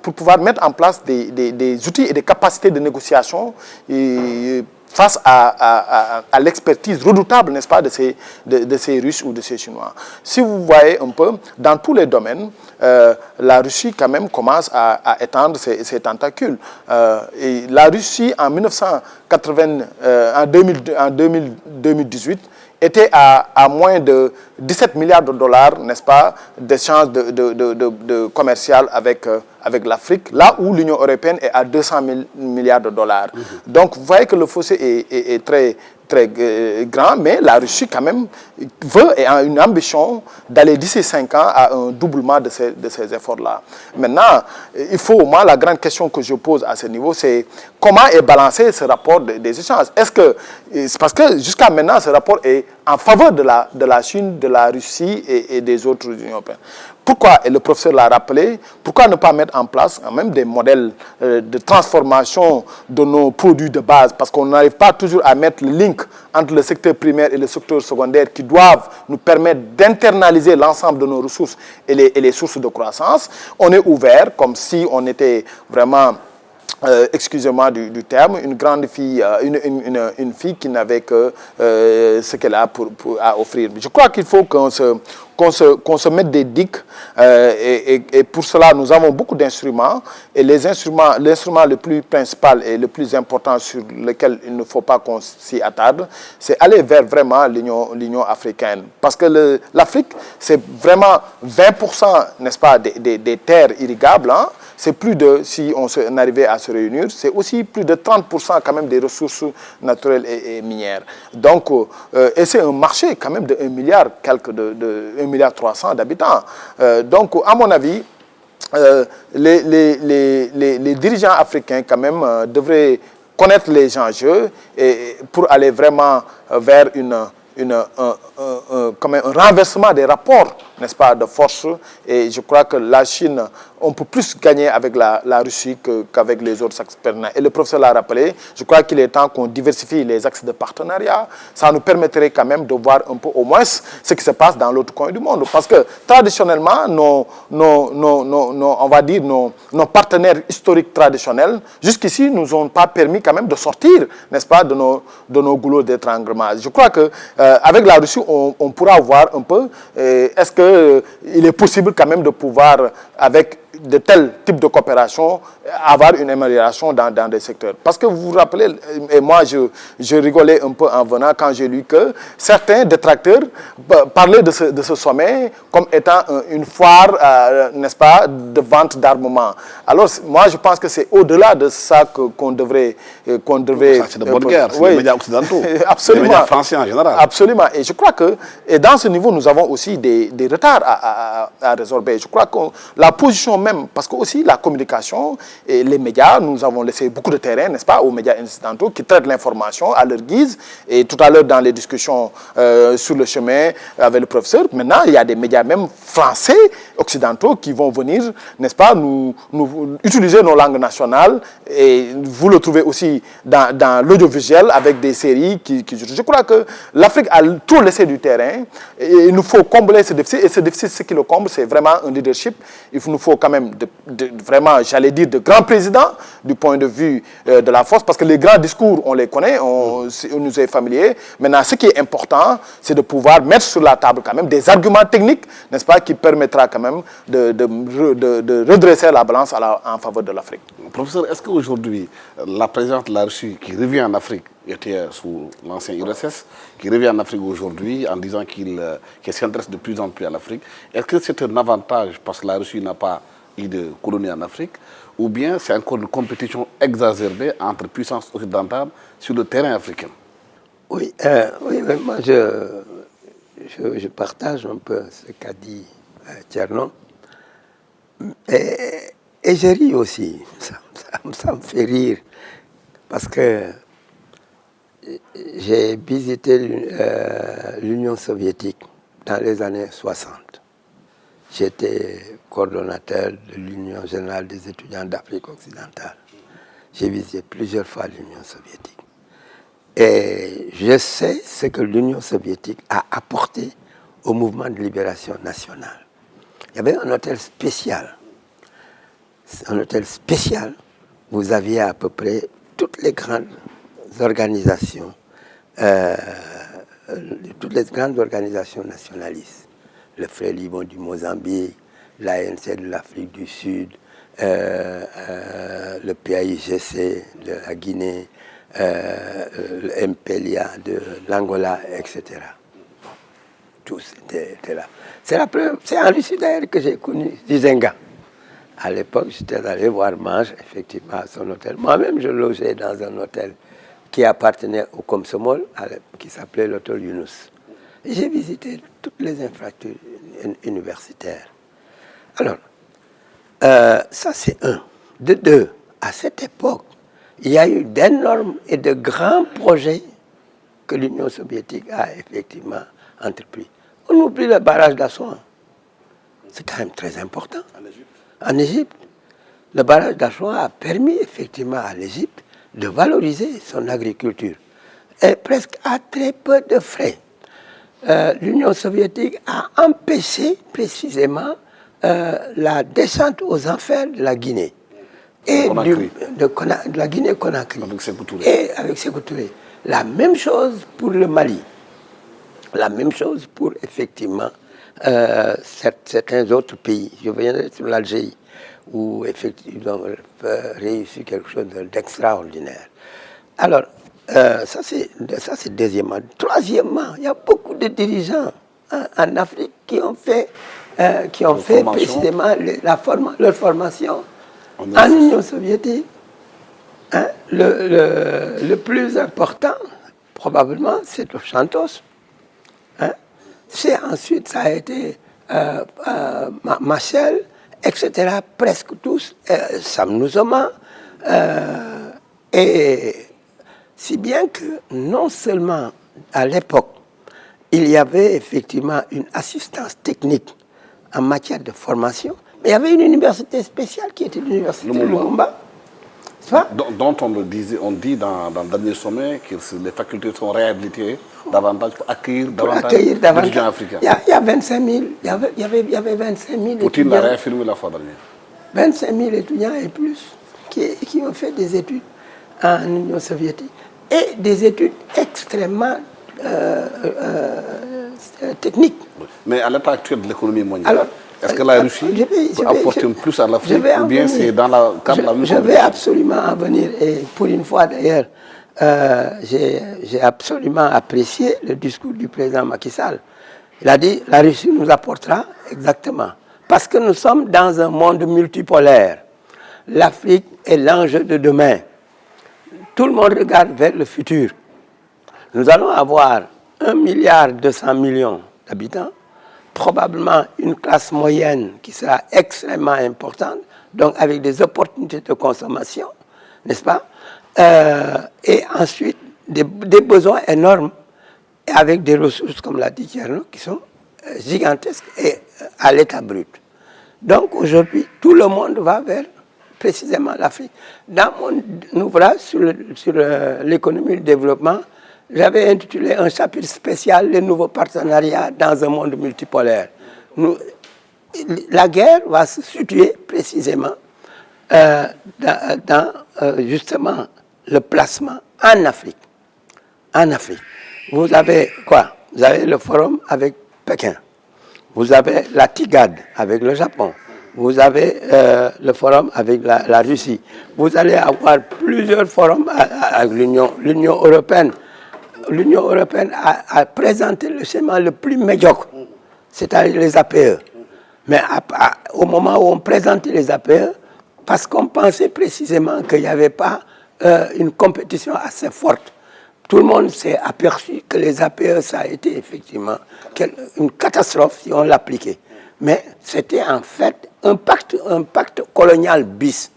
C: pour pouvoir mettre en place des outils et des capacités de négociation face à l'expertise redoutable, n'est-ce pas, de ces Russes ou de ces Chinois. Si vous voyez un peu, dans tous les domaines, la Russie quand même commence à étendre ses tentacules. Et la Russie, en 2018, était à moins de 17 milliards de dollars, n'est-ce pas, d'échanges de commercial avec l'Afrique, là où l'Union européenne est à 200 milliards de dollars. Donc, vous voyez que le fossé est très grand, mais la Russie, quand même, veut et a une ambition d'aller d'ici 5 ans à un doublement de ces efforts-là. Maintenant, il faut, moi, la grande question que je pose à ce niveau, c'est comment est balancé ce rapport des échanges. Est-ce que, c'est parce que jusqu'à maintenant, ce rapport est en faveur de la Chine, de la Russie et des autres Unions européennes. Pourquoi, et le professeur l'a rappelé, pourquoi ne pas mettre en place quand même des modèles de transformation de nos produits de base, parce qu'on n'arrive pas toujours à mettre le link entre le secteur primaire et le secteur secondaire qui doivent nous permettre d'internaliser l'ensemble de nos ressources et les sources de croissance. On est ouvert comme si on était vraiment... excusez-moi du terme, une grande fille, une fille qui n'avait que ce qu'elle a à offrir. Je crois qu'il faut qu'on se mette des digues et pour cela, nous avons beaucoup d'instruments et l'instrument le plus principal et le plus important sur lequel il ne faut pas qu'on s'y attarde, c'est aller vers vraiment l'Union africaine. Parce que l'Afrique, c'est vraiment 20%, n'est-ce pas, des terres irrigables, hein. C'est plus de, si on arrivait à se réunir, c'est aussi plus de 30% quand même des ressources naturelles et minières. Donc, et c'est un marché quand même de 1 milliard, 1,3 milliard d'habitants. Donc, à mon avis, les dirigeants africains quand même devraient connaître les enjeux et pour aller vraiment vers comme un renversement des rapports, n'est-ce pas, de force. Et je crois que la Chine, on peut plus gagner avec la Russie qu'avec les autres axes partenaires. Et le professeur l'a rappelé, je crois qu'il est temps qu'on diversifie les axes de partenariat. Ça nous permettrait quand même de voir un peu au moins ce qui se passe dans l'autre coin du monde. Parce que traditionnellement, on va dire nos partenaires historiques traditionnels, jusqu'ici, nous ont pas permis quand même de sortir, n'est-ce pas, de nos goulots d'étranglement. Je crois que avec la Russie, on pourra voir un peu, est-ce qu'il est possible quand même de pouvoir, avec de tels types de coopération, avoir une amélioration dans des secteurs. Parce que vous vous rappelez, et moi je rigolais un peu en venant quand j'ai lu que certains détracteurs parlaient de ce sommet comme étant une foire, n'est-ce pas, de vente d'armement. Alors moi je pense que c'est au-delà de ça qu'on devrait...
A: Ça, c'est de bonne guerre, c'est les médias occidentaux,
C: absolument,
A: les médias français en général.
C: Absolument, et je crois que et dans ce niveau nous avons aussi des retards à résorber. Je crois que la position même, parce que aussi la communication et les médias, nous avons laissé beaucoup de terrain, n'est-ce pas, aux médias incidentaux qui traitent l'information à leur guise. Et tout à l'heure, dans les discussions sur le chemin avec le professeur, maintenant, il y a des médias même français, occidentaux, qui vont venir, n'est-ce pas, nous utiliser nos langues nationales. Et vous le trouvez aussi dans l'audiovisuel avec des séries je crois que l'Afrique a trop laissé du terrain. Et il nous faut combler ce déficit. Et ce déficit, ce qui le comble, c'est vraiment un leadership. Il nous faut quand même vraiment, j'allais dire, de grands présidents du point de vue de la force, parce que les grands discours, on les connaît, on nous est familier. Maintenant, ce qui est important, c'est de pouvoir mettre sur la table quand même des arguments techniques, n'est-ce pas, qui permettra quand même de redresser la balance en faveur de l'Afrique.
A: Professeur, est-ce qu'aujourd'hui, la présidente de la Russie qui revient en Afrique, était sous l'ancien URSS, qui revient en Afrique aujourd'hui en disant qu'il s'intéresse de plus en plus à l'Afrique, est-ce que c'est un avantage parce que la Russie n'a pas eu de colonie en Afrique, ou bien c'est encore une compétition exacerbée entre puissances occidentales sur le terrain africain?
B: Oui, moi je partage un peu ce qu'a dit Thierno. Et je ris aussi, ça me fait rire, parce que j'ai visité l'Union soviétique dans les années 60. J'étais coordonnateur de l'Union générale des étudiants d'Afrique occidentale. J'ai visité plusieurs fois l'Union soviétique. Et je sais ce que l'Union soviétique a apporté au mouvement de libération nationale. Il y avait un hôtel spécial. Un hôtel spécial, vous aviez à peu près toutes les grandes organisations, toutes les grandes organisations nationalistes, le Frélimo du Mozambique, l'ANC de l'Afrique du Sud, le PAIGC de la Guinée, le MPLA de l'Angola, etc. Tous étaient là. C'est en Russie d'ailleurs que j'ai connu Zizenga. À l'époque, j'étais allé voir Mange, effectivement, à son hôtel. Moi-même, je logeais dans un hôtel qui appartenait au Komsomol, qui s'appelait l'hôtel Younous. J'ai visité toutes les infrastructures universitaires. Alors, ça c'est un. De deux, à cette époque, il y a eu d'énormes et de grands projets que l'Union soviétique a effectivement entrepris. On oublie le barrage d'Assouan. C'est quand même très important. En Égypte, le barrage d'Assouan a permis effectivement à l'Égypte de valoriser son agriculture. Et presque à très peu de frais. L'Union soviétique a empêché précisément la descente aux enfers de la Guinée. Et de la Guinée-Conakry.
A: Avec Sékou Touré.
B: Et avec Sékou Touré. La même chose pour le Mali. La même chose pour effectivement certains autres pays. Je viendrai sur l'Algérie, où effectivement ils ont réussi quelque chose d'extraordinaire. Alors, ça c'est deuxièmement. Troisièmement, il y a beaucoup de dirigeants en Afrique qui ont fait, précisément leur formation en Union soviétique. Hein, le plus important, probablement, c'est le Santos. Hein. Ensuite, ça a été Machel, etc. Presque tous, Sam Nujoma, et si bien que non seulement à l'époque, il y avait effectivement une assistance technique en matière de formation, mais il y avait une université spéciale qui était l'université de Lumumba.
A: Dont on dit dans le dernier sommet que les facultés sont réhabilitées davantage pour accueillir davantage d'étudiants africains.
B: Il y a 25 000, il y avait 25 000 étudiants.
A: Poutine l'a réaffirmé la fois dernière.
B: 25 000 étudiants et plus qui ont fait des études en Union soviétique. Et des études extrêmement techniques.
A: Mais à l'état actuel de l'économie mondiale, est-ce que la Russie peut apporter plus à l'Afrique ou bien c'est dans la cadre de la même
B: Je vais absolument en venir. Et pour une fois d'ailleurs, j'ai absolument apprécié le discours du président Macky Sall. Il a dit la Russie nous apportera exactement. Parce que nous sommes dans un monde multipolaire. L'Afrique est l'enjeu de demain. Tout le monde regarde vers le futur. Nous allons avoir 1,2 milliard d'habitants, probablement une classe moyenne qui sera extrêmement importante, donc avec des opportunités de consommation, n'est-ce pas? Et ensuite, des besoins énormes, et avec des ressources, comme l'a dit Tierno, qui sont gigantesques et à l'état brut. Donc aujourd'hui, tout le monde va vers précisément l'Afrique. Dans mon ouvrage sur l'économie du développement, j'avais intitulé un chapitre spécial « Les nouveaux partenariats dans un monde multipolaire ». La guerre va se situer précisément dans justement le placement en Afrique. En Afrique. Vous avez quoi? Vous avez le forum avec Pékin. Vous avez la TIGAD avec le Japon. Vous avez le forum avec la Russie. Vous allez avoir plusieurs forums avec l'Union européenne. L'Union européenne a présenté le schéma le plus médiocre, c'est-à-dire les APE. Mais au moment où on présentait les APE, parce qu'on pensait précisément qu'il n'y avait pas une compétition assez forte, tout le monde s'est aperçu que les APE, ça a été effectivement une catastrophe si on l'appliquait. Mais c'était en fait un pacte colonial bis.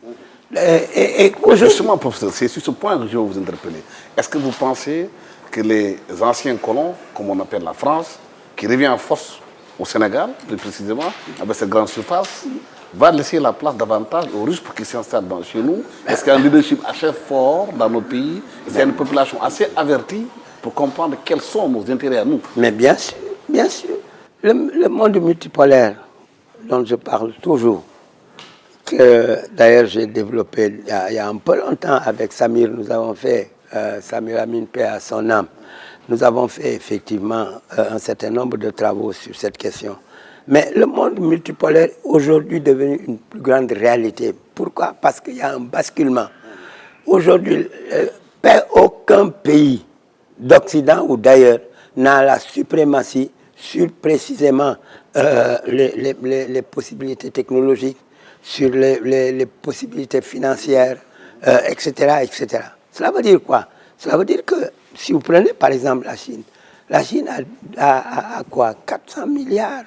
A: Justement, professeur, c'est sur ce point que je vais vous interpeller. Est-ce que vous pensez que les anciens colons, comme on appelle la France, qui revient en force au Sénégal, plus précisément, avec cette grande surface, va laisser la place davantage aux Russes pour qu'ils s'installent chez nous? Est-ce qu'il y a un leadership assez fort dans nos pays? Est-ce qu'il y a une population assez avertie pour comprendre quels sont nos intérêts à nous?
B: Mais bien sûr, bien sûr. Le monde multipolaire dont je parle toujours, que d'ailleurs j'ai développé il y a un peu longtemps avec Samir, nous avons fait Samuel Amin, paix à son âme, nous avons fait effectivement un certain nombre de travaux sur cette question. Mais le monde multipolaire aujourd'hui est devenu une plus grande réalité. Pourquoi? Parce qu'il y a un basculement. Aujourd'hui, aucun pays d'Occident ou d'ailleurs n'a la suprématie sur précisément les possibilités technologiques, sur les possibilités financières, etc., etc. Cela veut dire quoi? Cela veut dire que si vous prenez par exemple la Chine a quoi? 400 milliards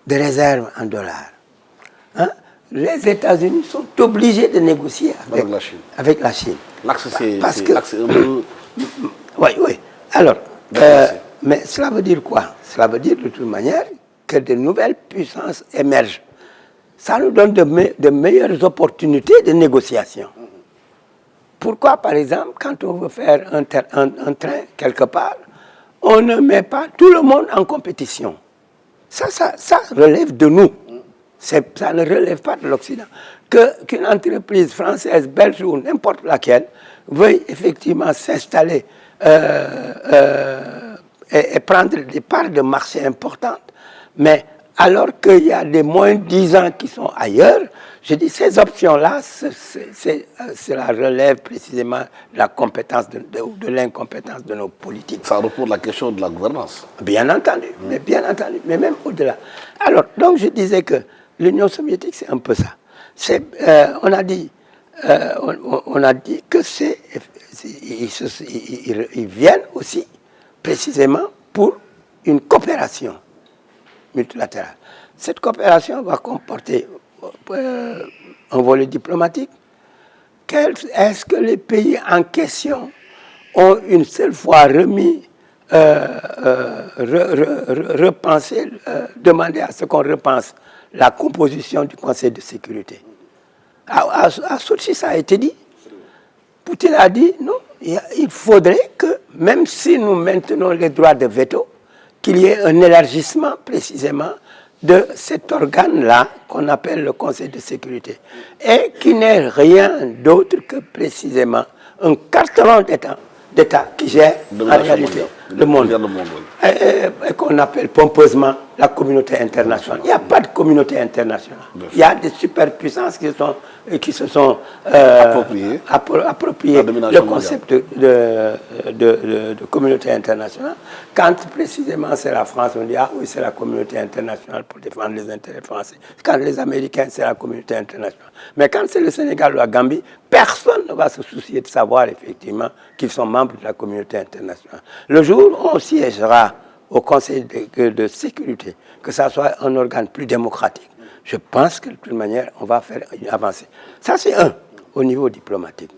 B: de réserves en dollars. Hein? Les États-Unis sont obligés de négocier avec la Chine.
A: L'axe, c'est un peu...
B: Oui, oui. Alors, mais cela veut dire quoi? Cela veut dire de toute manière que de nouvelles puissances émergent. Ça nous donne de meilleures opportunités de négociation. Pourquoi, par exemple, quand on veut faire un train quelque part, on ne met pas tout le monde en compétition? Ça relève de nous. Ça ne relève pas de l'Occident. Qu'une entreprise française, belge ou n'importe laquelle veuille effectivement s'installer et prendre des parts de marché importantes, mais alors qu'il y a des moins de 10 ans qui sont ailleurs, je dis ces options-là, cela relève précisément de la compétence de l'incompétence de nos politiques.
A: Ça repose la question de la gouvernance.
B: Bien entendu, mais même au-delà. Alors, donc je disais que l'Union soviétique, c'est un peu ça. On a dit que ils viennent aussi précisément pour une coopération multilatérale. Cette coopération va comporter un volet diplomatique. Est-ce que les pays en question ont une seule fois demandé à ce qu'on repense la composition du Conseil de sécurité? À Sochi, ça a été dit. Poutine a dit non, il faudrait que, même si nous maintenons les droits de veto, qu'il y ait un élargissement précisément de cet organe-là qu'on appelle le Conseil de sécurité et qui n'est rien d'autre que précisément un carton d'État qui gère en réalité le monde. Et qu'on appelle pompeusement la communauté internationale. Il n'y a pas de communauté internationale. Il y a des superpuissances qui se sont appropriées le concept de communauté internationale. Quand précisément c'est la France, on dit ah oui, c'est la communauté internationale pour défendre les intérêts français. Quand les Américains, c'est la communauté internationale. Mais quand c'est le Sénégal ou la Gambie, personne ne va se soucier de savoir effectivement qu'ils sont membres de la communauté internationale. Le jour où on siégera au Conseil de sécurité, que ça soit un organe plus démocratique, je pense que de toute manière, on va faire une avancée. Ça, c'est au niveau diplomatique.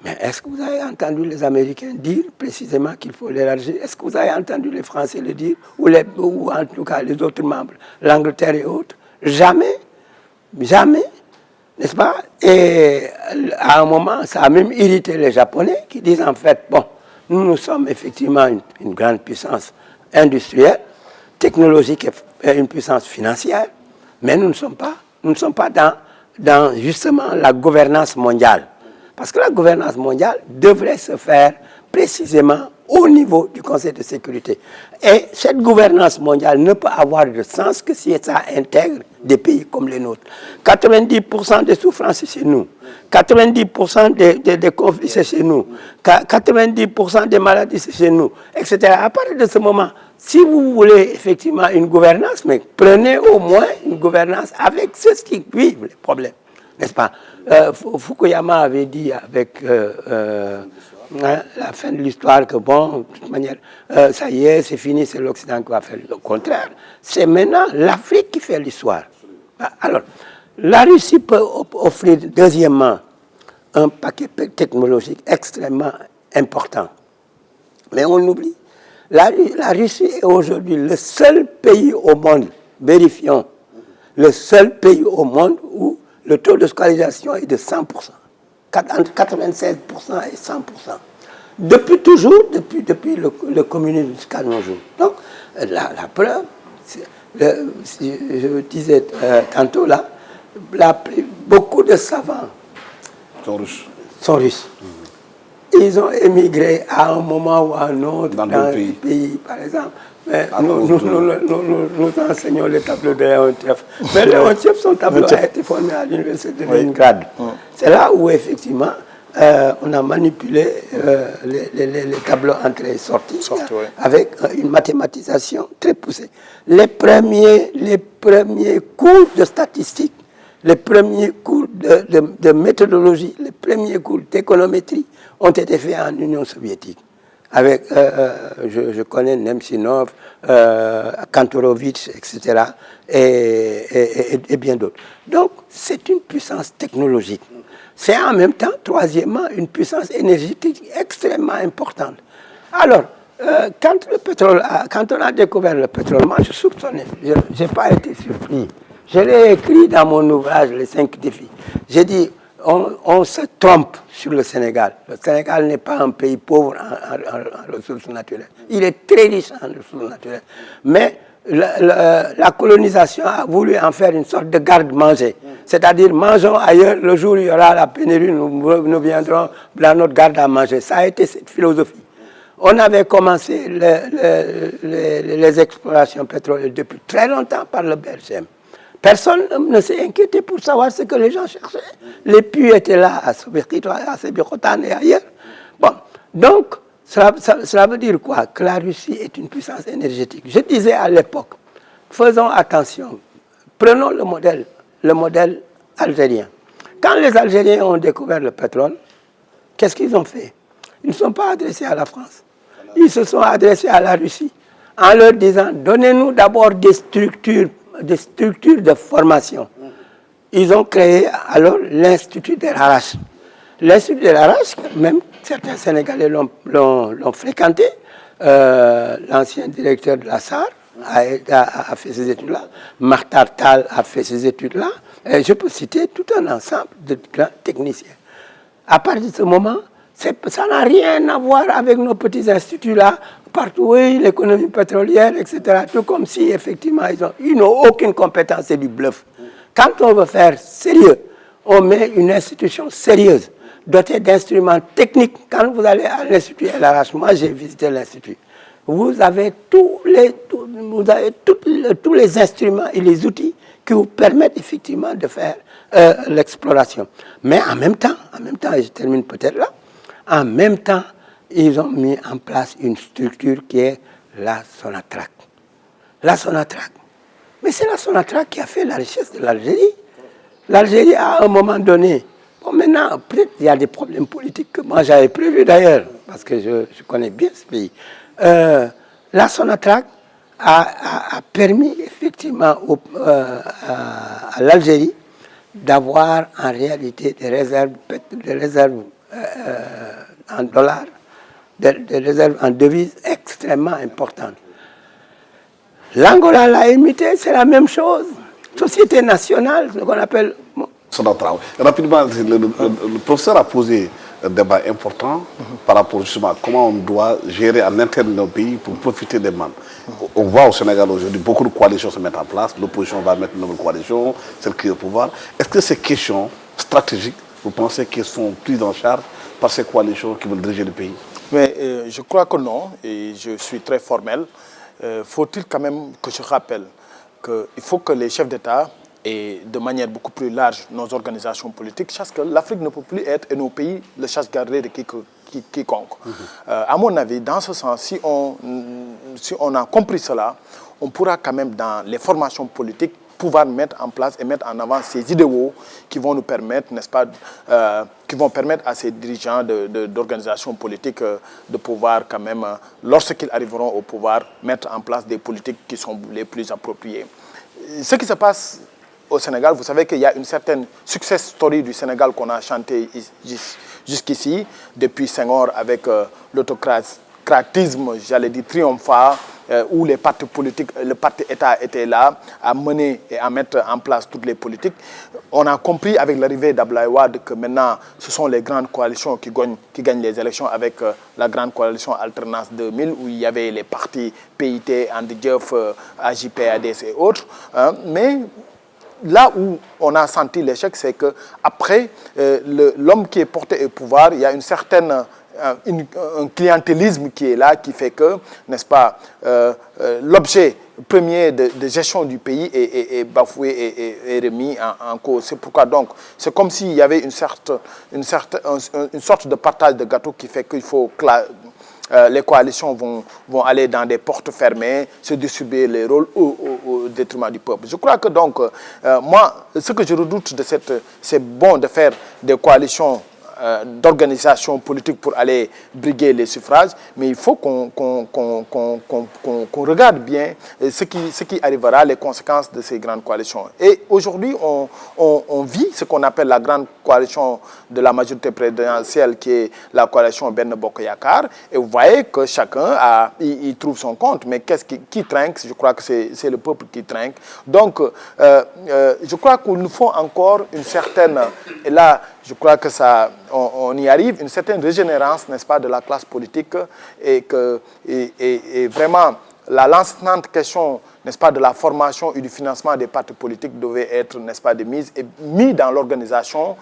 B: Mais est-ce que vous avez entendu les Américains dire précisément qu'il faut l'élargir? Est-ce que vous avez entendu les Français le dire? Ou en tout cas les autres membres, l'Angleterre et autres? Jamais. Jamais. N'est-ce pas? Et à un moment, ça a même irrité les Japonais qui disent en fait, bon, nous sommes effectivement une grande puissance industrielle, technologique et une puissance financière, mais nous ne sommes pas dans justement la gouvernance mondiale. Parce que la gouvernance mondiale devrait se faire précisément au niveau du Conseil de sécurité. Et cette gouvernance mondiale ne peut avoir de sens que si ça intègre des pays comme les nôtres. 90% des souffrances, c'est chez nous. 90% des conflits, c'est chez nous. 90% des maladies, c'est chez nous, etc. À partir de ce moment, si vous voulez effectivement une gouvernance, mais prenez au moins une gouvernance avec ceux qui vivent les problèmes, n'est-ce pas? Fukuyama avait dit avec la fin de l'histoire que bon, de toute manière, ça y est, c'est fini, c'est l'Occident qui va faire le contraire. C'est maintenant l'Afrique qui fait l'histoire. Alors, la Russie peut offrir, deuxièmement, un paquet technologique extrêmement important. Mais on oublie. La Russie est aujourd'hui le seul pays au monde, vérifions, le seul pays au monde où le taux de scolarisation est de 100%, entre 96% et 100%. Depuis toujours, depuis le communisme jusqu'à nos jours. Donc, la preuve, je disais tantôt là, beaucoup de savants sont russes. ils ont émigré à un moment ou à un autre dans le pays, par exemple. Mais nous enseignons les tableaux de Léon Tcheff. Mais Léon Tcheff, son tableau a été formé à l'université de Leningrad. C'est là où, effectivement, on a manipulé les tableaux entrées et sorties avec une mathématisation très poussée. Les premiers cours de statistiques, les premiers cours de méthodologie, les premiers cours d'économétrie ont été faits en Union soviétique. Avec, je connais Nemchinov, Kantorovitch, etc., et bien d'autres. Donc, c'est une puissance technologique. C'est en même temps, troisièmement, une puissance énergétique extrêmement importante. Alors, quand on a découvert le pétrole, moi je soupçonnais, je n'ai pas été surpris. Je l'ai écrit dans mon ouvrage, Les 5 défis. J'ai dit, on se trompe sur le Sénégal. Le Sénégal n'est pas un pays pauvre en ressources naturelles. Il est très riche en ressources naturelles. Mais la colonisation a voulu en faire une sorte de garde-manger. C'est-à-dire, mangeons ailleurs, le jour où il y aura la pénurie, nous viendrons dans notre garde à manger. Ça a été cette philosophie. On avait commencé les explorations pétrolières depuis très longtemps par le BRCM. Personne ne s'est inquiété pour savoir ce que les gens cherchaient. Les puits étaient là à Sébikotane et ailleurs. Bon, donc, cela veut dire quoi? Que la Russie est une puissance énergétique. Je disais à l'époque, faisons attention, prenons le modèle algérien. Quand les Algériens ont découvert le pétrole, qu'est-ce qu'ils ont fait? Ils ne sont pas adressés à la France. Ils se sont adressés à la Russie en leur disant, donnez-nous d'abord des structures de formation. Ils ont créé alors l'Institut de l'Arrache. L'Institut de l'Arrache, même certains Sénégalais l'ont fréquenté. L'ancien directeur de la SAR a fait ces études-là. Makhtar Tal a fait ces études-là. Et je peux citer tout un ensemble de grands techniciens. À partir de ce moment, ça n'a rien à voir avec nos petits instituts-là, partout, oui, l'économie pétrolière, etc. Tout comme si, effectivement, ils n'ont aucune compétence, c'est du bluff. Quand on veut faire sérieux, on met une institution sérieuse, dotée d'instruments techniques. Quand vous allez à l'Institut El Arach, moi j'ai visité l'Institut, vous avez tous les instruments et les outils qui vous permettent effectivement de faire l'exploration. Mais en même temps, et je termine peut-être là, en même temps, ils ont mis en place une structure qui est la Sonatrach. La Sonatrach. Mais c'est la Sonatrach qui a fait la richesse de l'Algérie. L'Algérie, à un moment donné, bon maintenant, peut-être il y a des problèmes politiques que moi j'avais prévus d'ailleurs, parce que je connais bien ce pays. La Sonatrach a permis effectivement à l'Algérie d'avoir en réalité des réserves en dollars, des réserves en devises extrêmement importantes. L'Angola l'a imité, c'est la même chose. Société nationale, ce qu'on appelle...
A: Sonatrach. Rapidement, le professeur a posé un débat important par rapport justement à comment on doit gérer en interne nos pays pour profiter des mannes. On voit au Sénégal aujourd'hui beaucoup de coalitions se mettre en place, l'opposition va mettre une nouvelle coalition, celle qui est au pouvoir. Est-ce que ces questions stratégiques, vous pensez qu'elles sont prises en charge par ces coalitions qui veulent diriger le pays?
C: Mais je crois que non, et je suis très formel. Faut-il quand même que je rappelle qu'il faut que les chefs d'État et de manière beaucoup plus large nos organisations politiques sachent que l'Afrique ne peut plus être, et nos pays, le chasse-gardé de quiconque. À mon avis, dans ce sens, si on a compris cela, on pourra quand même dans les formations politiques pouvoir mettre en place et mettre en avant ces idéaux qui vont nous permettre, n'est-ce pas, qui vont permettre à ces dirigeants d'organisations politiques de pouvoir quand même, lorsqu'ils arriveront au pouvoir, mettre en place des politiques qui sont les plus appropriées. Ce qui se passe au Sénégal, vous savez qu'il y a une certaine success story du Sénégal qu'on a chanté jusqu'ici, depuis Senghor avec l'autocratisme, j'allais dire triomphant, où les partis politiques, le parti État était là à mener et à mettre en place toutes les politiques. On a compris avec l'arrivée d'Abdoulaye Wade que maintenant ce sont les grandes coalitions qui gagnent les élections, avec la grande coalition Alternance 2000 où il y avait les partis PIT, Andjef, AJP, ADS et autres. Mais là où on a senti l'échec, c'est qu'après, l'homme qui est porté au pouvoir, il y a une certaine un clientélisme qui est là, qui fait que, n'est-ce pas, l'objet premier de gestion du pays est bafoué et remis en cause. C'est pourquoi donc, c'est comme s'il y avait une sorte de partage de gâteau qui fait qu'il faut que les coalitions vont aller dans des portes fermées, se distribuer les rôles au détriment du peuple. Je crois que donc, moi, ce que je redoute de c'est bon de faire des coalitions d'organisation politique pour aller briguer les suffrages, mais il faut qu'on regarde bien ce qui arrivera, les conséquences de ces grandes coalitions. Et aujourd'hui, on vit ce qu'on appelle la grande coalition de la majorité présidentielle, qui est la coalition Benno Bokk Yakaar, et vous voyez que chacun il trouve son compte, mais qui trinque? Je crois que c'est le peuple qui trinque. Donc, je crois qu'il nous faut encore une certaine, et là, je crois que on y arrive, une certaine régénérance, n'est-ce pas, de la classe politique, et vraiment la lancinante question, n'est-ce pas, de la formation et du financement des partis politiques devait être, n'est-ce pas, mis dans l'organisation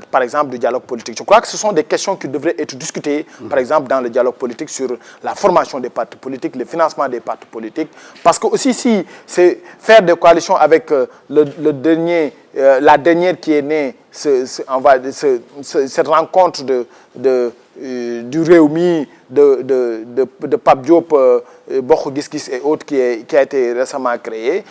C: par exemple, du dialogue politique. Je crois que ce sont des questions qui devraient être discutées, par exemple, dans le dialogue politique sur la formation des partis politiques, le financement des partis politiques, parce que aussi si c'est faire des coalitions avec la dernière qui est née, cette rencontre du Rewmi, de Pape Diop, Bokk Gis Gis et autres qui a été récemment créé.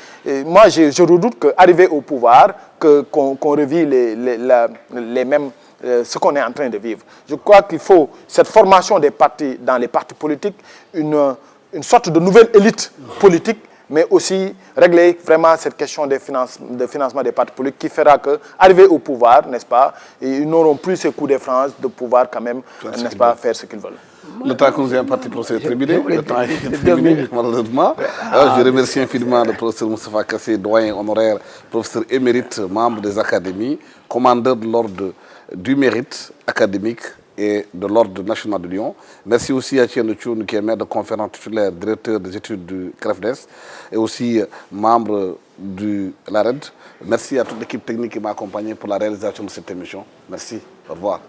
C: Moi, je redoute qu'arriver au pouvoir, qu'on revit les mêmes, ce qu'on est en train de vivre. Je crois qu'il faut cette formation des partis dans les partis politiques, une sorte de nouvelle élite politique, mais aussi régler vraiment cette question de financement des partis politiques qui fera qu'arriver au pouvoir, n'est-ce pas, ils n'auront plus ce coup de France de pouvoir quand même, n'est-ce pas, faire ce qu'ils veulent.
A: Le temps que nous avons parti pour c'est terminé. Le temps est terminé, malheureusement. Je remercie infiniment le professeur Moustapha Kassé, doyen honoraire, professeur émérite, membre des académies, commandeur de l'ordre du mérite académique et de l'Ordre national de Lyon. Merci aussi à Thierno Thioune, qui est maître de conférence titulaire, directeur des études du CREFDES, et aussi membre de l'ARED. Merci à toute l'équipe technique qui m'a accompagné pour la réalisation de cette émission. Merci. Au revoir.